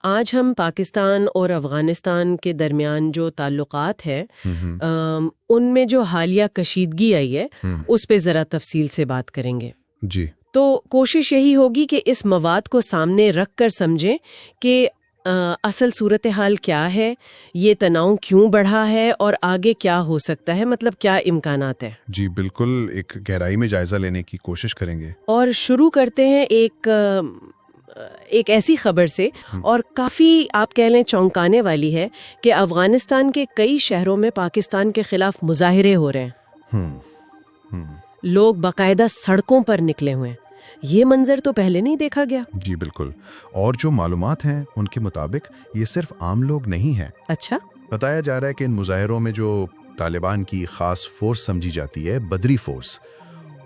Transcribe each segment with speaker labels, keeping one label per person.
Speaker 1: آج ہم پاکستان اور افغانستان کے درمیان جو تعلقات ہیں ان میں جو حالیہ کشیدگی آئی ہے اس پہ ذرا تفصیل سے بات کریں گے۔
Speaker 2: جی
Speaker 1: تو کوشش یہی ہوگی کہ اس مواد کو سامنے رکھ کر سمجھیں کہ اصل صورتحال کیا ہے، یہ تناؤ کیوں بڑھا ہے اور آگے کیا ہو سکتا ہے، مطلب کیا امکانات ہیں۔
Speaker 2: جی بالکل، ایک گہرائی میں جائزہ لینے کی کوشش کریں گے۔
Speaker 1: اور شروع کرتے ہیں ایک ایسی خبر سے، اور کافی آپ کہہ لیں چونکانے والی ہے، کہ افغانستان کے کئی شہروں میں پاکستان کے خلاف مظاہرے ہو رہے ہیں۔ لوگ باقاعدہ سڑکوں پر نکلے ہوئے ہیں۔ یہ منظر تو پہلے نہیں دیکھا گیا۔
Speaker 2: جی بالکل، اور جو معلومات ہیں ان کے مطابق یہ صرف عام لوگ نہیں ہیں۔
Speaker 1: اچھا،
Speaker 2: بتایا جا رہا ہے کہ ان مظاہروں میں جو طالبان کی خاص فورس سمجھی جاتی ہے، بدری فورس،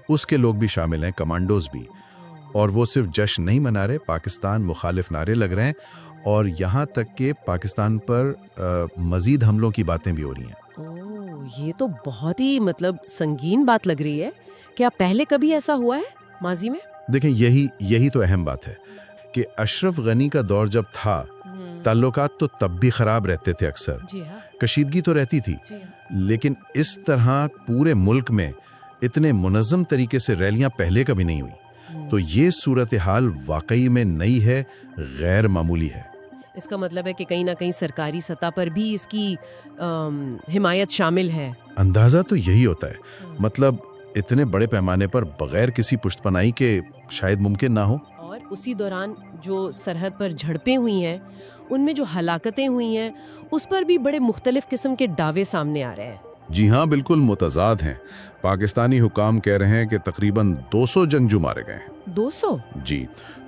Speaker 2: اس کے لوگ بھی شامل ہیں، کمانڈوز بھی۔ اور وہ صرف جشن نہیں منا رہے، پاکستان مخالف نعرے لگ رہے ہیں، اور یہاں تک کہ پاکستان پر مزید حملوں کی باتیں بھی ہو رہی ہیں۔
Speaker 1: یہ تو بہت ہی سنگین بات لگ رہی ہے۔ کیا پہلے کبھی ایسا ہوا ہے ماضی میں؟
Speaker 2: دیکھیں، یہی تو اہم بات ہے کہ اشرف غنی کا دور جب تھا، تعلقات تو تب بھی خراب رہتے تھے، اکثر کشیدگی تو رہتی تھی، لیکن اس طرح پورے ملک میں اتنے منظم طریقے سے ریلیاں پہلے کبھی نہیں ہوئی۔ تو یہ صورتحال واقعی میں نئی ہے، غیر معمولی ہے۔
Speaker 1: اس کا مطلب ہے کہ کہیں نہ کہیں سرکاری سطح پر بھی اس کی حمایت شامل ہے۔
Speaker 2: اندازہ تو یہی ہوتا ہے، مطلب اتنے بڑے پیمانے پر بغیر کسی پشت پناہی کے شاید ممکن نہ ہو۔
Speaker 1: اور اسی دوران جو سرحد پر جھڑپیں ہوئی ہیں، ان میں جو ہلاکتیں ہوئی ہیں، اس پر بھی بڑے مختلف قسم کے دعوے سامنے آ رہے ہیں۔
Speaker 2: جی ہاں، بالکل متضاد ہیں۔ پاکستانی حکام کہہ رہے ہیں کہ تقریباً 200 جنگجو مارے گئے ہیں۔
Speaker 1: 200؟
Speaker 2: جی۔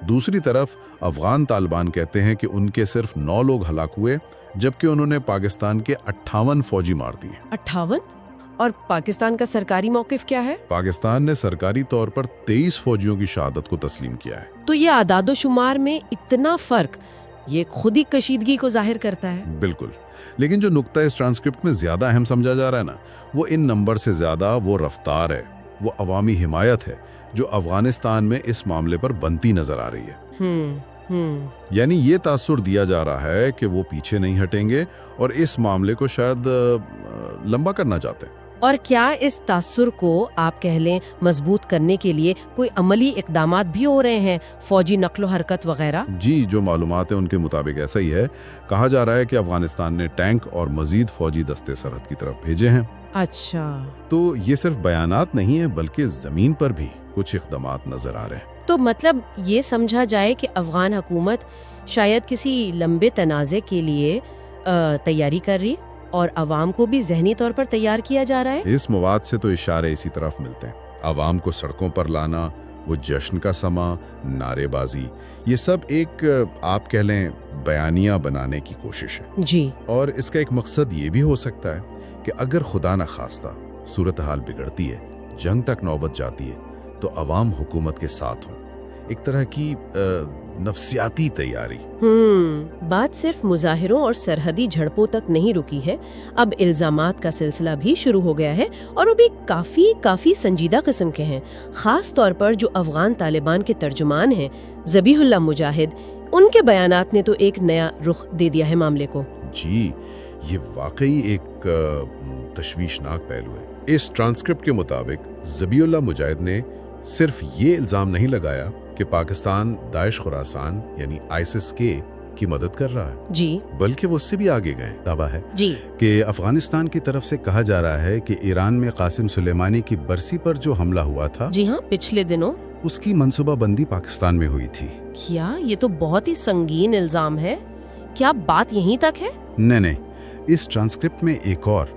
Speaker 2: دوسری طرف افغان طالبان کہتے ہیں کہ ان کے صرف 9 لوگ ہلاک ہوئے، جبکہ انہوں نے پاکستان کے 58 فوجی مار دیے۔
Speaker 1: 58؟ اور پاکستان کا سرکاری موقف کیا ہے؟
Speaker 2: پاکستان نے سرکاری طور پر 23 فوجیوں کی شہادت کو تسلیم کیا ہے۔
Speaker 1: تو یہ اعداد و شمار میں اتنا فرق، یہ خود ہی کشیدگی کو ظاہر کرتا ہے۔
Speaker 2: بالکل، لیکن جو نقطہ اس ٹرانسکرپٹ میں زیادہ اہم سمجھا جا رہا ہے نا، وہ ان نمبر سے زیادہ وہ رفتار ہے، وہ عوامی حمایت ہے جو افغانستان میں اس معاملے پر بنتی نظر آ رہی ہے۔ یعنی یہ تاثر دیا جا رہا ہے کہ وہ پیچھے نہیں ہٹیں گے اور اس معاملے کو شاید لمبا کرنا چاہتے ہیں۔
Speaker 1: اور کیا اس تاثر کو آپ کہہ لیں مضبوط کرنے کے لیے کوئی عملی اقدامات بھی ہو رہے ہیں، فوجی نقل و حرکت وغیرہ؟
Speaker 2: جی، جو معلومات ہیں ان کے مطابق ایسا ہی ہے۔ کہا جا رہا ہے کہ افغانستان نے ٹینک اور مزید فوجی دستے سرحد کی طرف بھیجے ہیں۔
Speaker 1: اچھا،
Speaker 2: تو یہ صرف بیانات نہیں ہیں، بلکہ زمین پر بھی کچھ اقدامات نظر آ رہے ہیں۔
Speaker 1: تو مطلب یہ سمجھا جائے کہ افغان حکومت شاید کسی لمبے تنازع کے لیے تیاری کر رہی، اور عوام کو بھی ذہنی طور پر تیار کیا جا رہا ہے۔
Speaker 2: اس مواد سے تو اشارے اسی طرف ملتے ہیں۔ عوام کو سڑکوں پر لانا، وہ جشن کا سما، نعرے بازی، یہ سب ایک آپ کہہ لیں بیانیہ بنانے کی کوشش ہے۔
Speaker 1: جی،
Speaker 2: اور اس کا ایک مقصد یہ بھی ہو سکتا ہے کہ اگر خدا نخواستہ صورتحال بگڑتی ہے، جنگ تک نوبت جاتی ہے، تو عوام حکومت کے ساتھ ہوں، ایک طرح کی نفسیاتی تیاری۔
Speaker 1: بات صرف مظاہروں اور سرحدی جھڑپوں تک نہیں رکی ہے، اب الزامات کا سلسلہ بھی شروع ہو گیا ہے، اور وہ بھی کافی سنجیدہ قسم کے ہیں، خاص طور پر جو افغان طالبان کے ترجمان ہیں، ذبیح اللہ مجاہد، ان کے بیانات نے تو ایک نیا رخ دے دیا ہے معاملے کو۔
Speaker 2: جی، یہ واقعی ایک تشویشناک پہلو ہے۔ اس ٹرانسکرپٹ کے مطابق ذبیح اللہ مجاہد نے صرف یہ الزام نہیں لگایا کہ پاکستان داعش خراسان یعنی ISIS کی مدد کر رہا ہے،
Speaker 1: جی،
Speaker 2: بلکہ وہ اس سے بھی آگے گئے۔ دعویٰ ہے
Speaker 1: جی
Speaker 2: کہ افغانستان کی طرف سے کہا جا رہا ہے کہ ایران میں قاسم سلیمانی کی برسی پر جو حملہ ہوا تھا،
Speaker 1: جی ہاں، پچھلے دنوں،
Speaker 2: اس کی منصوبہ بندی پاکستان میں ہوئی تھی۔
Speaker 1: کیا یہ تو بہت ہی سنگین الزام ہے؟ کیا بات یہیں تک ہے؟
Speaker 2: نہیں، اس ٹرانسکرپٹ میں ایک اور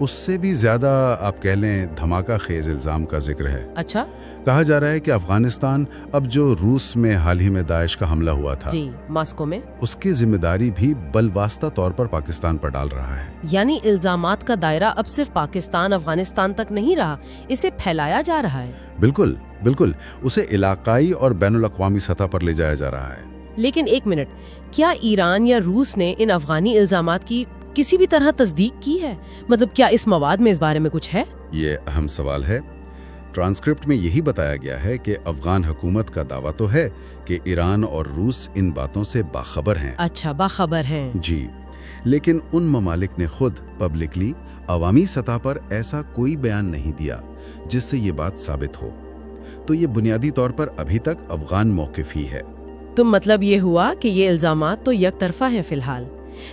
Speaker 2: اس سے بھی زیادہ آپ کہہ لیں دھماکہ خیز الزام کا ذکر ہے۔
Speaker 1: اچھا،
Speaker 2: کہا جا رہا ہے کہ افغانستان اب جو روس میں حال ہی میں داعش کا حملہ ہوا تھا،
Speaker 1: جی، ماسکو میں،
Speaker 2: اس کی ذمہ داری بھی بلواسطہ طور پر پاکستان پر ڈال رہا ہے۔
Speaker 1: یعنی الزامات کا دائرہ اب صرف پاکستان افغانستان تک نہیں رہا، اسے پھیلایا جا رہا ہے۔
Speaker 2: بالکل، اسے علاقائی اور بین الاقوامی سطح پر لے جایا جا رہا ہے۔
Speaker 1: لیکن ایک منٹ، کیا ایران یا روس نے ان افغانی الزامات کی کسی بھی طرح تصدیق کی ہے؟ مطلب کیا اس مواد میں اس بارے میں کچھ ہے؟
Speaker 2: یہ اہم سوال ہے۔ ट्रांसक्रिप्ट में यही बताया गया है कि अफगान हुकूमत का दावा तो है कि ईरान और रूस इन बातों से बाखबर हैं।
Speaker 1: अच्छा, बाखबर हैं।
Speaker 2: जी, लेकिन उन ममालिक ने खुद पब्लिकली अवामी सतह पर ऐसा कोई बयान नहीं दिया जिससे ये बात साबित हो। तो ये बुनियादी तौर पर अभी तक अफगान मौक़िफ़ ही है।
Speaker 1: तो मतलब ये हुआ कि ये इल्ज़ामात तो यकतरफा हैं फिलहाल,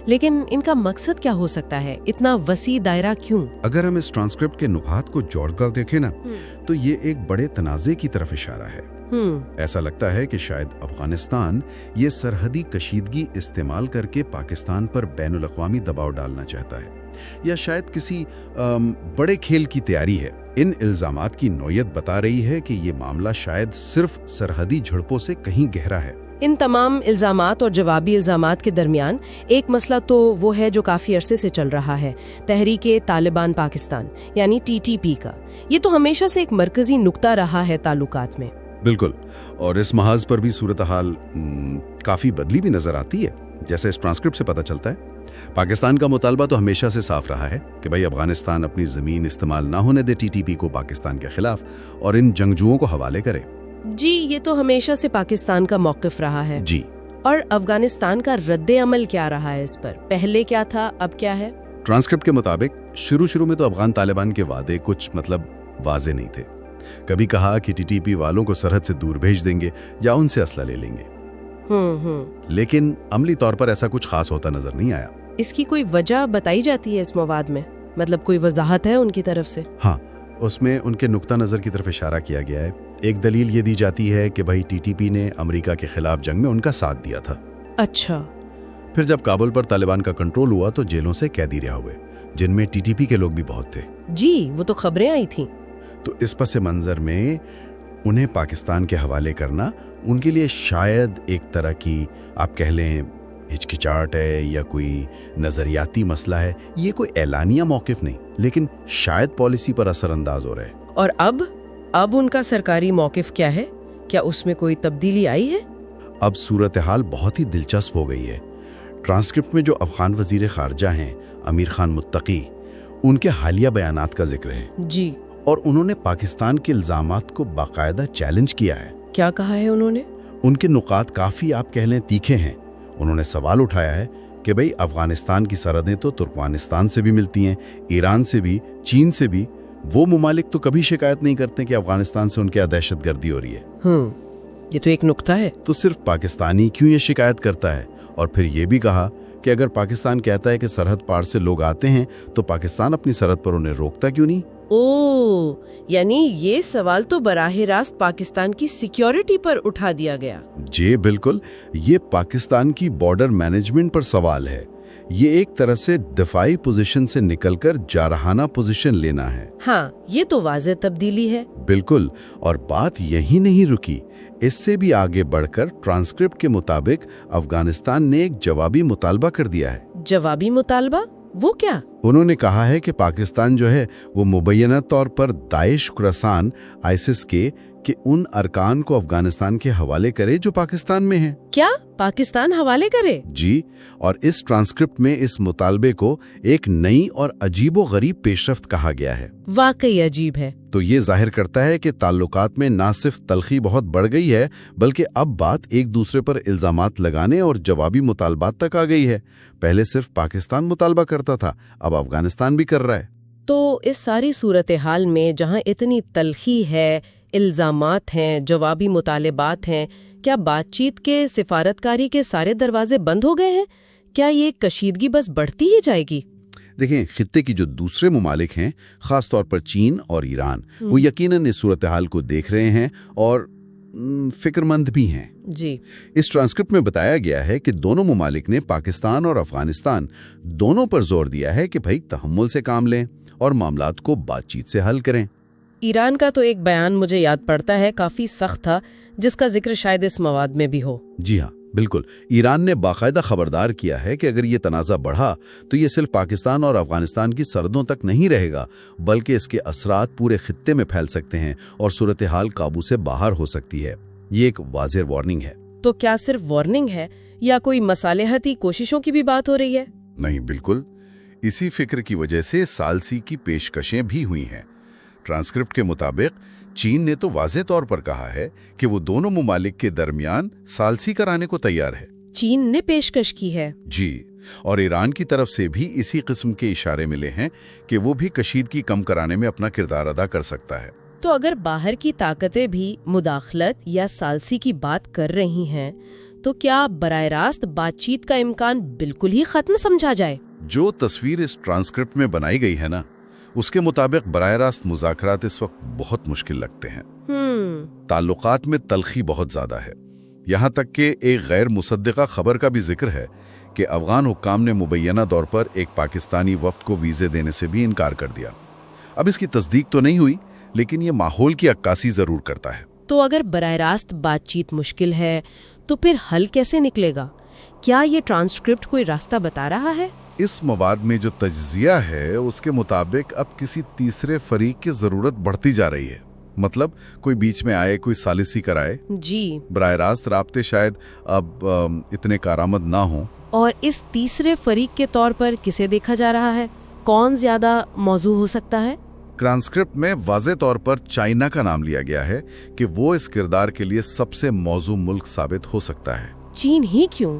Speaker 1: लेकिन इनका मकसद क्या हो सकता है? इतना वसी दायरा क्यों?
Speaker 2: अगर हम इस ट्रांसक्रिप्ट के नुकात को जोड़कर देखें ना, तो ये एक बड़े तनाज़े की तरफ इशारा है। ऐसा लगता है कि शायद अफगानिस्तान ये सरहदी कशीदगी इस्तेमाल करके पाकिस्तान पर बैनुल-अक़वामी दबाव डालना चाहता है, या शायद किसी बड़े खेल की तैयारी है। इन इल्ज़ामात की नौयत बता रही है कि ये मामला शायद सिर्फ सरहदी झड़पों से कहीं गहरा है।
Speaker 1: इन तमाम इल्ज़ामात और जवाबी इल्ज़ामात के दरमियान एक मसला तो वो है जो काफ़ी अरसे से चल रहा है, तहरीके तालिबान पाकिस्तान यानी TTP का। ये तो हमेशा से एक मरकज़ी नुक्ता रहा है ताल्लुकात में।
Speaker 2: बिल्कुल, और इस महाज पर भी सूरत हाल काफ़ी बदली भी नज़र आती है, जैसे इस ट्रांसक्रिप्ट से पता चलता है। पाकिस्तान का मुतालबा तो हमेशा से साफ रहा है कि भाई अफगानिस्तान अपनी ज़मीन इस्तेमाल ना होने दे TTP को पाकिस्तान के खिलाफ, और इन जंगजुओं को हवाले करे।
Speaker 1: जी, ये तो हमेशा से पाकिस्तान का मौक़िफ़ रहा है।
Speaker 2: जी,
Speaker 1: और अफगानिस्तान का रद्द अमल क्या रहा है इस पर? पहले क्या था, अब क्या है?
Speaker 2: ट्रांसक्रिप्ट के मुताबिक शुरू में तो अफगान तालिबान के वादे कुछ वाजे नहीं थे। कभी कहा कि TTP वालों को सरहद से दूर भेज देंगे या उनसे असला ले लेंगे। लेकिन अमली तौर पर ऐसा कुछ खास होता नजर नहीं आया।
Speaker 1: इसकी कोई वजह बताई जाती है इस मवाद में? मतलब कोई वजाहत है उनकी तरफ से?
Speaker 2: हाँ, उसमें उनके नुक्ता नज़र की तरफ इशारा किया गया है। एक दलील ये दी जाती है कि भाई TTP ने अमेरिका के खिलाफ जंग में उनका साथ दिया था।
Speaker 1: अच्छा।
Speaker 2: फिर जब काबुल पर तालिबान का कंट्रोल हुआ तो जेलों से कैदी रिहा हुए, जिनमें TTP के लोग भी बहुत थे।
Speaker 1: जी, वो तो खबरें आई थीं।
Speaker 2: तो इस पस मंजर में उन्हें पाकिस्तान के हवाले करना उनके लिए शायद एक तरह की, आप कह लें, हिचकिचाहट है या कोई नज़रियाती मसला है। ये कोई एलानिया मौक़िफ़ नहीं, लेकिन शायद पॉलिसी पर असरअंदाज हो रहा है।
Speaker 1: और अब उनका सरकारी मौक़िफ़ क्या है? क्या उसमें कोई तब्दीली आई है?
Speaker 2: अब सूरत हाल बहुत ही दिलचस्प हो गई है। ट्रांसक्रिप्ट में जो अफगान वज़ीर ख़ारजा हैं अमीर खान मुत्तकी, उनके हालिया बयानात का जिक्र है।
Speaker 1: जी।
Speaker 2: और उन्होंने पाकिस्तान के इल्ज़ामात को बाकायदा चैलेंज किया है।
Speaker 1: क्या कहा है उन्होंने?
Speaker 2: उनके नुकात काफ़ी, आप कह लें, तीखे हैं। उन्होंने सवाल उठाया है कि भाई अफगानिस्तान की सरहदें तो तुर्कमानिस्तान से भी मिलती हैं, ईरान से भी, चीन से भी। वो मुमालिक तो कभी शिकायत नहीं करते कि अफगानिस्तान से उनके यहाँ दहशतगर्दी हो रही है।
Speaker 1: ये तो एक नुक्ता है।
Speaker 2: तो सिर्फ पाकिस्तानी क्यों ये शिकायत करता है? और फिर ये भी कहा कि अगर पाकिस्तान कहता है कि सरहद पार से लोग आते हैं, तो पाकिस्तान अपनी सरहद पर उन्हें रोकता क्यों नहीं?
Speaker 1: यानी ये सवाल तो बराह रास्त पाकिस्तान की सिक्योरिटी पर उठा दिया गया।
Speaker 2: जी बिल्कुल, ये पाकिस्तान की बॉर्डर मैनेजमेंट पर सवाल है। ये एक तरह से दिफाई पोजीशन से निकलकर जारहाना पोजीशन लेना है।
Speaker 1: हाँ, ये तो वाज़ेह तब्दीली है।
Speaker 2: बिल्कुल, और बात यही नहीं रुकी। इससे भी आगे बढ़कर ट्रांसक्रिप्ट के मुताबिक अफगानिस्तान ने एक जवाबी मुतालबा कर दिया है।
Speaker 1: जवाबी मुतालबा? वो क्या?
Speaker 2: उन्होंने कहा है कि पाकिस्तान जो है वो मुबैना तौर पर दाइश खुरासान आईसिस के उन अरकान को अफगानिस्तान के हवाले करे जो पाकिस्तान में हैं।
Speaker 1: क्या पाकिस्तान हवाले करे?
Speaker 2: जी, और इस ट्रांसक्रिप्ट में इस मुतालबे को एक नई और अजीबो गरीब पेशरफ्त कहा गया है।
Speaker 1: वाकई अजीब है।
Speaker 2: तो ये जाहिर करता है कि ताल्लुकात में ना सिर्फ तलखी बहुत बढ़ गई है, बल्कि अब बात एक दूसरे पर इल्जामात लगाने और जवाबी मुतालबात तक आ गई है। पहले सिर्फ पाकिस्तान मुतालबा करता था, अब अफगानिस्तान भी कर रहा है।
Speaker 1: तो इस सारी सूरत हाल में जहाँ इतनी तलखी है, इल्जामात हैं, जवाबी मुतालबात हैं, क्या बातचीत के, सिफारतकारी के सारे दरवाजे बंद हो गए हैं? क्या ये कशीदगी बस बढ़ती ही जाएगी?
Speaker 2: देखें, खित्ते की जो दूसरे मुमालिक हैं, खास तौर पर चीन और ईरान, वो यकीनन इस सूरत हाल को देख रहे हैं और फिक्रमंद भी हैं।
Speaker 1: जी।
Speaker 2: इस ट्रांसक्रिप्ट में बताया गया है कि दोनों मुमालिक ने पाकिस्तान और अफगानिस्तान दोनों पर जोर दिया है कि भाई तहम्मुल से काम लें और मामलात को बातचीत से हल करें।
Speaker 1: ईरान का तो एक बयान मुझे याद पड़ता है, काफी सख्त था, जिसका जिक्र शायद इस मवाद में भी हो।
Speaker 2: जी हाँ, बिल्कुल। ईरान ने बाकायदा खबरदार किया है कि अगर ये तनाज़ा बढ़ा तो ये सिर्फ पाकिस्तान और अफगानिस्तान की सरहदों तक नहीं रहेगा, बल्कि इसके असरात पूरे खित्ते में फैल सकते हैं और सूरत हाल काबू से बाहर हो सकती है। ये एक वाज़ेह वार्निंग है।
Speaker 1: तो क्या सिर्फ वार्निंग है या कोई मसालेहती कोशिशों की भी बात हो रही है?
Speaker 2: नहीं, बिल्कुल। इसी फिक्र की वजह से सालसी की पेशकशें भी हुई हैं। ट्रांसक्रिप्ट के मुताबिक चीन ने तो वाज़ेह तौर पर कहा है कि वो दोनों मुमालिक के दरमियान सालसी कराने को तैयार है।
Speaker 1: चीन ने पेशकश की है।
Speaker 2: जी, और ईरान की तरफ से भी इसी किस्म के इशारे मिले हैं कि वो भी कशीदगी कम कराने में अपना किरदार अदा कर सकता है।
Speaker 1: तो अगर बाहर की ताकतें भी मुदाखलत या सालसी की बात कर रही हैं, तो क्या बराह रास्त बातचीत का इम्कान बिल्कुल ही खत्म समझा जाए?
Speaker 2: जो तस्वीर इस ट्रांसक्रिप्ट में बनाई गई है ना, उसके मुताबिक बराह रास्त मुज़ाकरात इस वक्त बहुत मुश्किल लगते हैं। ताल्लुकात में तलखी बहुत ज्यादा है। यहाँ तक कि एक गैर मुसद्दिका खबर का भी जिक्र है कि अफगान हुक्काम ने मुबैना तौर पर एक पाकिस्तानी वफ्द को वीज़े देने से भी इनकार कर दिया। अब इसकी तस्दीक तो नहीं हुई, लेकिन ये माहौल की अक्कासी जरूर करता है।
Speaker 1: तो अगर बराह रास्त बातचीत मुश्किल है, तो फिर हल कैसे निकलेगा? क्या ये ट्रांसक्रिप्ट कोई रास्ता बता रहा है?
Speaker 2: इस मवाद में जो तज्जिया है उसके मुताबिक अब किसी तीसरे फरीक की जरूरत बढ़ती जा रही है। मतलब कोई बीच में आए, कोई सालिसी कराए।
Speaker 1: जी,
Speaker 2: बराह रास्त राब्ते शायद अब इतने कारामद ना हो।
Speaker 1: और इस तीसरे फरीक के तौर पर किसे देखा जा रहा है? कौन ज्यादा मौजू हो सकता है?
Speaker 2: ट्रांसक्रिप्ट में वाज़ेह तौर पर चाइना का नाम लिया गया है कि वो इस किरदार के लिए सबसे मौजू मुल्क साबित हो सकता है।
Speaker 1: चीन ही क्यों?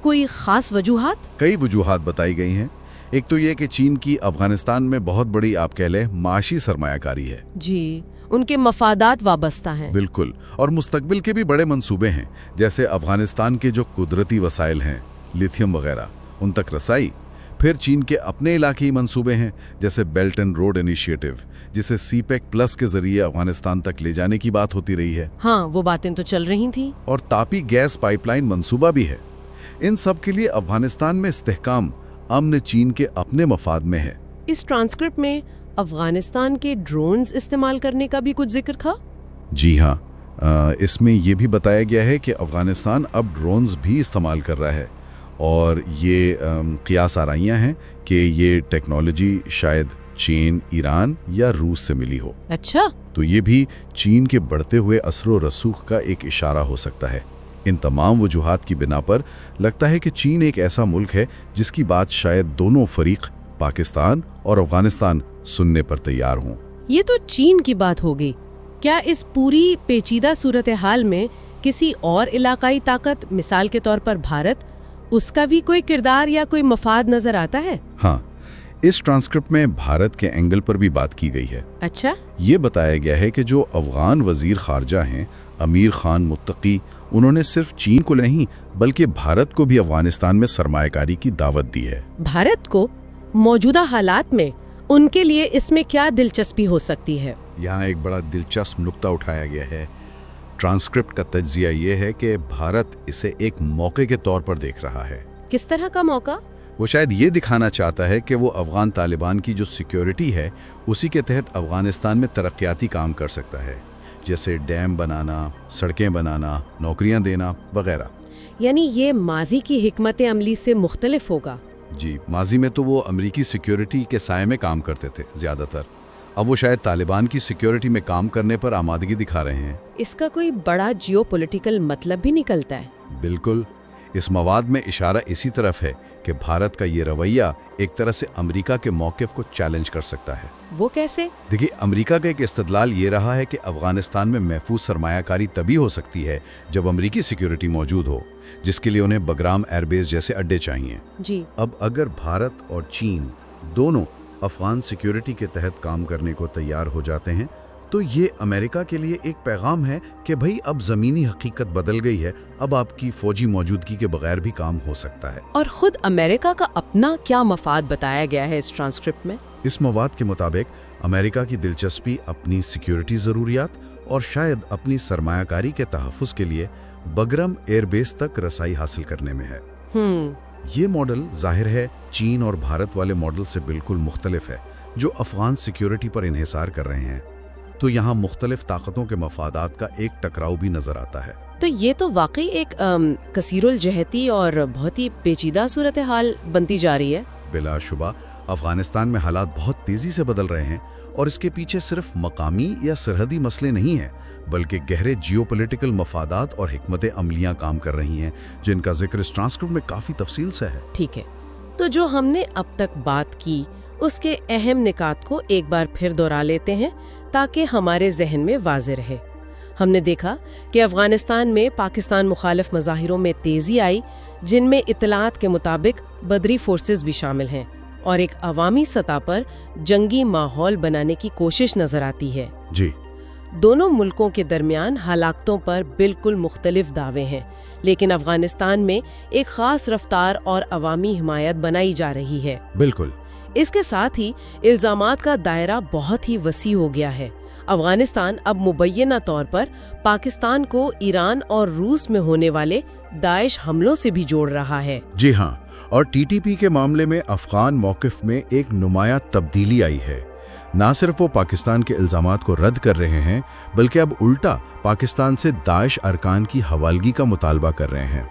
Speaker 1: कोई खास वजूहात?
Speaker 2: कई वजूहात बताई गई हैं। एक तो ये कि चीन की अफगानिस्तान में बहुत बड़ी, आप कह लें, माशी सरमायाकारी है।
Speaker 1: जी, उनके मफादात वाबस्ता हैं।
Speaker 2: बिल्कुल, और मुस्तकबिल के भी बड़े मंसूबे हैं, जैसे अफगानिस्तान के जो कुदरती वसाइल हैं, लिथियम वगैरह, उन तक रसाई। फिर चीन के अपने इलाकी मंसूबे हैं, जैसे बेल्ट एंड रोड इनिशिएटिव, जिसे सीपेक प्लस के जरिए अफगानिस्तान तक ले जाने की बात होती रही है।
Speaker 1: हाँ, वो बातें तो चल रही थी।
Speaker 2: और तापी गैस पाइपलाइन मंसूबा भी है। इन सब के लिए अफगानिस्तान में इस्तेहकाम अमन चीन के अपने मफाद में है।
Speaker 1: इस ट्रांसक्रिप्ट में अफगानिस्तान के ड्रोन्स इस्तेमाल करने का भी कुछ जिक्र था?
Speaker 2: जी हाँ, इसमें यह भी बताया गया है कि अफगानिस्तान अब ड्रोन्स भी इस्तेमाल कर रहा है, और ये क़ियास आराइयाँ हैं कि ये टेक्नोलॉजी शायद चीन, ईरान या रूस से मिली हो।
Speaker 1: अच्छा,
Speaker 2: तो ये भी चीन के बढ़ते हुए असरो रसूख का एक इशारा हो सकता है। इन तमाम वजूहात की बिना पर लगता है कि चीन एक ऐसा मुल्क है जिसकी बात शायद दोनों फरीक, पाकिस्तान और अफगानिस्तान, सुनने पर तैयार हों।
Speaker 1: ये तो चीन की बात हो गई। क्या इस पूरी पेचीदा सूरत हाल में किसी और इलाकाई ताकत, मिसाल के तौर पर भारत, उसका भी कोई किरदार या कोई मफाद नजर आता है?
Speaker 2: हाँ, इस ट्रांसक्रिप्ट में भारत के एंगल पर भी बात की गई है।
Speaker 1: अच्छा,
Speaker 2: ये बताया गया है कि जो अफगान वजीर खारजा हैं, अमीर खान मुत्तकी, उन्होंने सिर्फ चीन को नहीं बल्कि भारत को भी अफगानिस्तान में सरमायाकारी की दावत दी है।
Speaker 1: भारत को मौजूदा हालात में उनके लिए इसमें क्या दिलचस्पी हो सकती है?
Speaker 2: यहाँ एक बड़ा दिलचस्प नुक्ता उठाया गया है। ट्रांसक्रिप्ट का तज्जिया ये है कि भारत इसे एक मौके के तौर पर देख रहा है।
Speaker 1: किस तरह का मौका?
Speaker 2: वो शायद ये दिखाना चाहता है कि वो अफगान तालिबान की जो सिक्योरिटी है, उसी के तहत अफगानिस्तान में तरक्याती काम कर सकता है, जैसे डैम बनाना, सड़कें बनाना, नौकरियां देना वगैरह।
Speaker 1: यानी ये माजी की हिकमत अमली से मुख्तलिफ होगा।
Speaker 2: जी, माजी में तो वो अमेरिकी सिक्योरिटी के साये में काम करते थे ज़्यादातर। अब वो शायद तालिबान की सिक्योरिटी में काम करने पर आमादगी दिखा रहे हैं।
Speaker 1: इसका कोई बड़ा जियोपॉलिटिकल मतलब भी निकलता है।
Speaker 2: बिल्कुल, इस मवाद में इशारा इसी तरफ है कि भारत का ये रवैया एक तरह से अमेरिका के मौक़िफ़ को चैलेंज कर सकता है।
Speaker 1: वो कैसे?
Speaker 2: देखिए, अमेरिका का एक इस्तदलाल ये रहा है कि अफगानिस्तान में महफूज सरमायाकारी तभी हो सकती है जब अमेरिकी सिक्योरिटी मौजूद हो, जिसके लिए उन्हें बगराम एयरबेस जैसे अड्डे चाहिए।
Speaker 1: जी।
Speaker 2: अब अगर भारत और चीन दोनों अफगान सिक्योरिटी के तहत काम करने को तैयार हो जाते हैं, तो ये अमेरिका के लिए एक पैगाम है कि भाई अब ज़मीनी हकीकत बदल गई है, अब आपकी फ़ौजी मौजूदगी के बगैर भी काम हो सकता है।
Speaker 1: और ख़ुद अमेरिका का अपना क्या मफाद बताया गया है इस ट्रांसक्रिप्ट में?
Speaker 2: इस मवाद के मुताबिक अमेरिका की दिलचस्पी अपनी सिक्योरिटी ज़रूरियात और शायद अपनी सरमायाकारी के तहफ़्फ़ुज़ के लिए बगरम एयरबेस तक रसाई हासिल करने में है। ये मॉडल ज़ाहिर है चीन और भारत वाले मॉडल से बिल्कुल मुख्तलिफ है, जो अफगान सिक्योरिटी पर इन्हिसार कर रहे हैं। तो यहाँ मुख्तलिफ ताकतों के मफादात का एक टकराव भी नजर आता है।
Speaker 1: तो ये तो वाकई एक कसीरुल जहती और बहुत ही पेचीदा सूरत हाल बनती जा रही है।
Speaker 2: बिलाशुबा अफगानिस्तान में हालात बहुत तेजी से बदल रहे हैं, और इसके पीछे सिर्फ मकामी या सरहदी मसले नहीं हैं, बल्कि गहरे जियोपॉलिटिकल मफादात और हिकमत अमलियाँ काम कर रही हैं, जिनका जिक्र इस ट्रांसक्रिप्ट में काफ़ी तफसील से है।
Speaker 1: ठीक है, तो जो हमने अब तक बात की उसके अहम निकात को एक बार फिर दोहरा लेते हैं, تاکہ ہمارے ذہن میں واضح رہے۔ ہم نے دیکھا کہ افغانستان میں پاکستان مخالف مظاہروں میں تیزی آئی، جن میں اطلاعات کے مطابق بدری فورسز بھی شامل ہیں، اور ایک عوامی سطح پر جنگی ماحول بنانے کی کوشش نظر آتی ہے۔
Speaker 2: جی،
Speaker 1: دونوں ملکوں کے درمیان ہلاکتوں پر بالکل مختلف دعوے ہیں، لیکن افغانستان میں ایک خاص رفتار اور عوامی حمایت بنائی جا رہی ہے۔
Speaker 2: بالکل۔
Speaker 1: اس کے ساتھ ہی الزامات کا دائرہ بہت ہی وسیع ہو گیا ہے۔ افغانستان اب مبینہ طور پر پاکستان کو ایران اور روس میں ہونے والے داعش حملوں سے بھی جوڑ رہا ہے۔
Speaker 2: جی ہاں، اور ٹی ٹی پی کے معاملے میں افغان موقف میں ایک نمایاں تبدیلی آئی ہے۔ نہ صرف وہ پاکستان کے الزامات کو رد کر رہے ہیں، بلکہ اب الٹا پاکستان سے داعش ارکان کی حوالگی کا مطالبہ کر رہے ہیں۔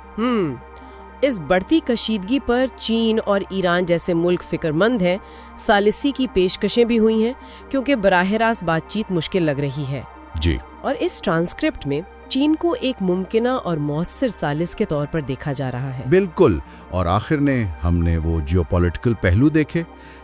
Speaker 1: اس بڑھتی کشیدگی پر چین اور ایران جیسے ملک فکر مند ہیں۔ ثالثی کی پیشکشیں بھی ہوئی ہیں، کیونکہ براہ راست بات چیت مشکل لگ رہی ہے۔
Speaker 2: جی،
Speaker 1: اور اس ٹرانسکرپٹ میں چین کو ایک ممکنہ اور مؤثر ثالث کے طور پر دیکھا جا رہا ہے۔
Speaker 2: بالکل، اور آخر نے ہم نے وہ جیو پولیٹیکل پہلو دیکھے،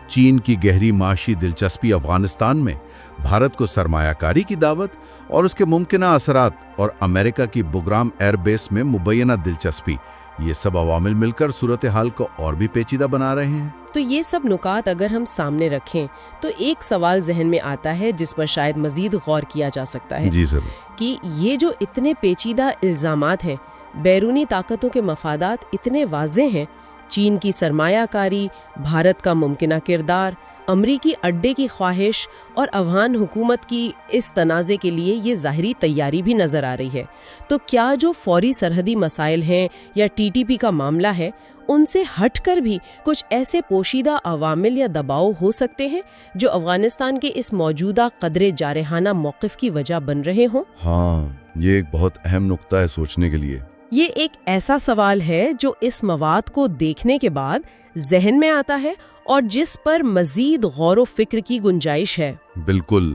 Speaker 2: چین کی گہری معاشی دلچسپی افغانستان میں، بھارت کو سرمایہ کاری کی دعوت اور اس کے ممکنہ اثرات، اور امریکہ کی بگرام ایئر بیس میں مبینہ دلچسپی، یہ سب عوامل مل کر صورتحال کو اور بھی پیچیدہ بنا رہے ہیں۔
Speaker 1: تو یہ سب نکات اگر ہم سامنے رکھیں تو ایک سوال ذہن میں آتا ہے جس پر شاید مزید غور کیا جا سکتا ہے۔
Speaker 2: جی ضرور۔
Speaker 1: کہ یہ جو اتنے پیچیدہ الزامات ہیں، بیرونی طاقتوں کے مفادات اتنے واضح ہیں، چین کی سرمایہ کاری، بھارت کا ممکنہ کردار، امریکی اڈے کی خواہش اور افغان حکومت کی اس تنازع کے لیے یہ ظاہری تیاری بھی نظر آ رہی ہے، تو کیا جو فوری سرحدی مسائل ہیں یا ٹی ٹی پی کا معاملہ ہے، ان سے ہٹ کر بھی کچھ ایسے پوشیدہ عوامل یا دباؤ ہو سکتے ہیں جو افغانستان کے اس موجودہ قدرے جارحانہ موقف کی وجہ بن رہے ہوں؟
Speaker 2: ہاں، یہ ایک بہت اہم نقطہ ہے سوچنے کے لیے۔
Speaker 1: یہ ایک ایسا سوال ہے جو اس مواد کو دیکھنے کے بعد ذہن میں آتا ہے اور جس پر مزید غور و فکر کی گنجائش ہے۔
Speaker 2: بالکل،